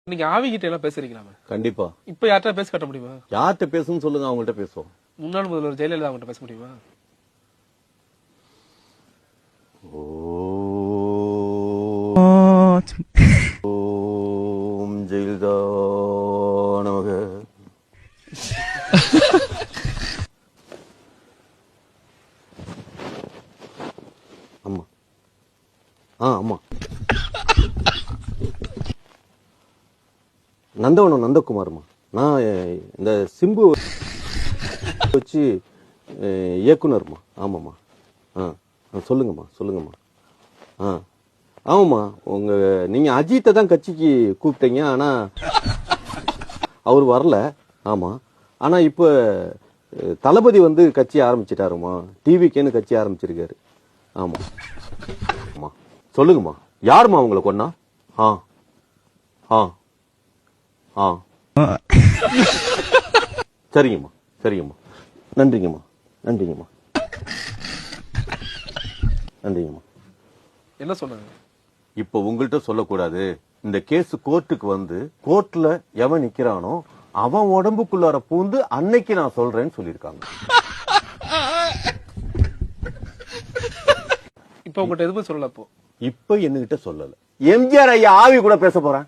நீங்க ஆவி கிட்ட எல்லாம் பேசுறீங்களா? கண்டிப்பா. இப்ப யார்கிட்ட பேச காட்ட முடியுமா? யார்கிட்ட பேசணும்னு சொல்லுங்க, அவங்கள்ட்ட பேசுவோம். முன்னாள் முதல்வர் ஜெயலலிதா அவங்ககிட்ட பேச முடியுமா? ஓம் ஜெயலலிதா நமக. ஆமா. ஆமா. நந்தவனம் நந்தகுமார்மா. நான் இந்த சிம்பு வச்சு இயக்குனர்மா. ஆமாம்மா. சொல்லுங்கம்மா சொல்லுங்கம்மா. ஆமாம்மா, நீங்க அஜித்தை தான் கட்சிக்கு கூப்பிட்டீங்க, ஆனா அவர் வரல. ஆமா. ஆனா இப்ப தளபதி வந்து கட்சி ஆரம்பிச்சிட்டாருமா, டிவிக்கேன்னு கட்சி ஆரம்பிச்சிருக்காரு. ஆமா ஆமா. சொல்லுங்கம்மா, யாருமா உங்களை கொன்னா? சரிங்கம்மா சரிங்கம்மா. நன்றிங்கம்மா நன்றிங்கம்மா நன்றிங்கம்மா. என்ன சொன்னாங்க? இப்ப உங்கள்கிட்ட சொல்லக்கூடாது. இந்த கேஸ் கோர்ட்டுக்கு வந்து கோர்ட்ல எவன் நிக்கிறானோ அவன் உடம்புக்குள்ளார பூந்து அன்னைக்கு நான் சொல்றேன்னு சொல்லியிருக்காங்க. இப்ப உங்ககிட்ட எதுவுமே சொல்லல. அப்போ இப்ப என்கிட்ட சொல்லல. எம்ஜிஆர் ஐயா ஆவி கூட பேச போறேன்.